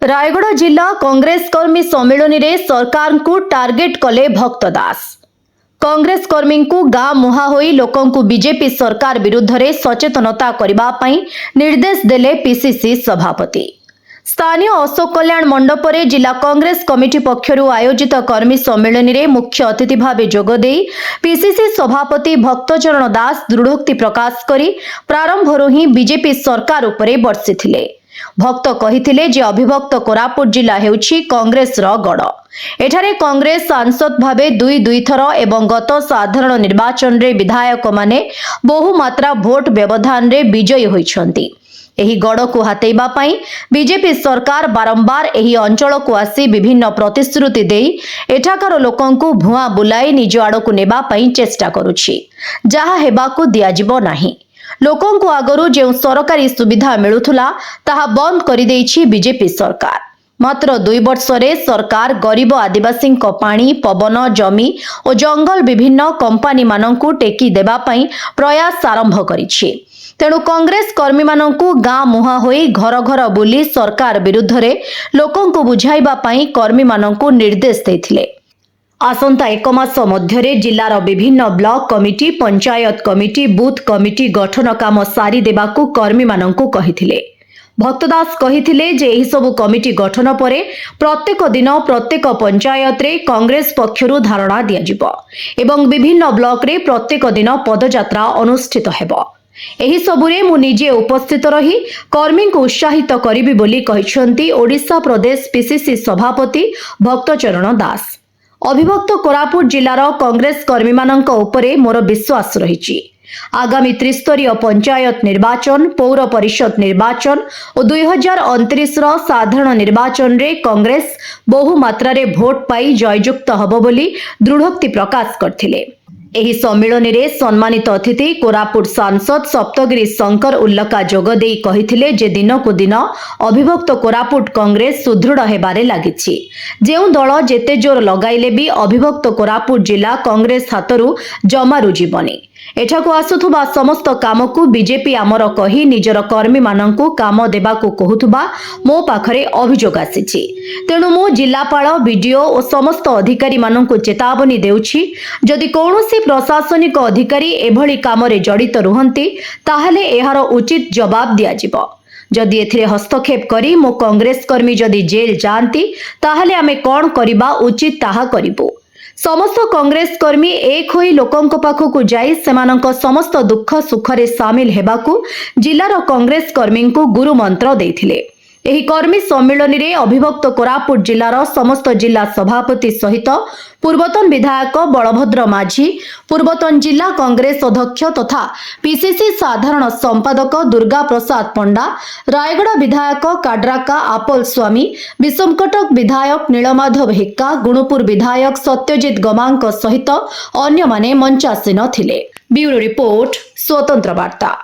रायगढ़ जिला कांग्रेस कर्मी सम्मेलन में सरकार को टार्गेट कले भक्त दास। कांग्रेस कर्मी को गाँ मुहा होई लोकों को बीजेपी सरकार विरुद्ध रे सचेतनता करबा पई निर्देश देले पीसीसी सभापति। स्थानीय अशोक कल्याण मंडप रे जिला कांग्रेस कमिटी पक्षरु आयोजित कर्मी सम्मेलन में मुख्य अतिथि भाव जोगदे पीसीसी सभापति भक्तचरण दास दृढ़ोक्ति प्रकाश करी प्रारंभरू ही बीजेपी सरकार उपरे बर्षिथिले। भक्त कहिथिले जे अभिभक्त कोरापुट जिला हेउछि कांग्रेस रो गड़। एठारे कांग्रेस सांसद भावे दुई थर एवं गत साधारण निर्वाचन रे विधायक माने बहु मात्रा भोट व्यवधान रे विजयी होइछंती। एही गड़ को हातेइबा पई बीजेपी सरकार बारंबार एही अंचल को आसी विभिन्न प्रतिश्रुति देई एठाकार लोकन को भुआ बुलाई निज आड़कू नेबा पई चेष्टा करूछि, जहा हेबाकू दियाजिबो नाही। लोकों को आगरू जो सरकारी सुविधा मिलुथुला ताहा बंद करि देइछि बीजेपी सरकार। मात्र 2 वर्ष रे सरकार गरीब आदिवासी पानी पवन जमी और जंगल विभिन्न कंपनी मानंकु टेकी देबा पई प्रयास आरंभ करिछि। तेणु कांग्रेस कर्मी मानंकु गाँ मुहा होई घर घर बुली सरकार विरुद्ध रे लोकों को बुझाइबा पई कर्मी मानंकु निर्देश देथिले। आसंता 1 मास मध्यरे जिलार विभिन्न block committee panchayat committee booth committee गठन काम सारी देबाकू कर्मी मानंकू कहिथिले। भक्तदास कहिथिले जे एही सबु कमिटी गठन परे प्रत्येक दिन प्रत्येक पंचायत रे कांग्रेस पक्षरु धारणा दिया जिवो एवं विभिन्न ब्लॉक रे प्रत्येक दिन पदयात्रा अनुष्ठित हेबो। एही सबुरे मु निजे उपस्थित रही कर्मी को उत्साहित करिबि बोली कहिसंती ओडिशा प्रदेश पीसीसी सभापति भक्तचरण दास। अभिभक्त कोरापुट जिलार कांग्रेस कर्मी मानक उपरे मोर विश्वास रही। आगामी त्रिस्तरीय पंचायत निर्वाचन पौर परिषद निर्वाचन और 2029 साधारण निर्वाचन रे कांग्रेस बहु मात्रा रे भोट पाई जययुक्त हबो बोली दृढ़ोक्ति प्रकाश करथिले। एही सम्मेलन रे सम्मानित अतिथि कोरापुट सांसद सप्तगिरी शंकर उल्लका जोगदेई कहिथिले जे दिन को दिन अभिभक्त कोरापुट कांग्रेस सुदृढ़ हेबारे लागिछि। जेउ दल जेते जोर लगाइले भी अभिभक्त कोरापुट जिला कांग्रेस हातरू जमारू जीवनी। एठाकू आसुथुबा समस्त काम को बीजेपी आमर कही निजर कर्मी मानंकु काम देबाकू कहूथुबा मो पाखरे अभियोग आसीछि। तेणु मु जिलापाल बीडीओ और समस्त अधिकारी मानंकु चेतावनी देउछि, जदि कौनसी प्रशासनिक अधिकारी एभली कामरे जड़ित रुहंती ताहले एहार उचित जवाब दियाजिबो। जदि एथिरे हस्तक्षेप करी मो कांग्रेस कर्मी जदि जेल जांती ताहले आमे कोन करिबा उचित ताहा करिबो। समस्त कांग्रेस कर्मी एक होई लोकंक पाखकू जाई सेमानंक समस्त दुख सुखरे सामिल हेबाकू जिलार कांग्रेस कर्मी को गुरु मंत्र देथिले। एही कर्मी सम्मेलन रे अभिभक्त कोरापुट जिलार समस्त जिला सभापति सहित पूर्वतन विधायक बलभद्र माझी, पूर्वतन जिला कांग्रेस अध्यक्ष तथा पीसीसी साधारण संपादक दुर्गा प्रसाद पंडा, रायगढ़ विधायक काड्राका आपल स्वामी, विषमकटक विधायक नीलमाधव हिक्का, गुणुपुर विधायक सत्यजित गमांक सहित अन्य माने मंचासीन थिले। ब्यूरो रिपोर्ट स्वतंत्र वार्ता।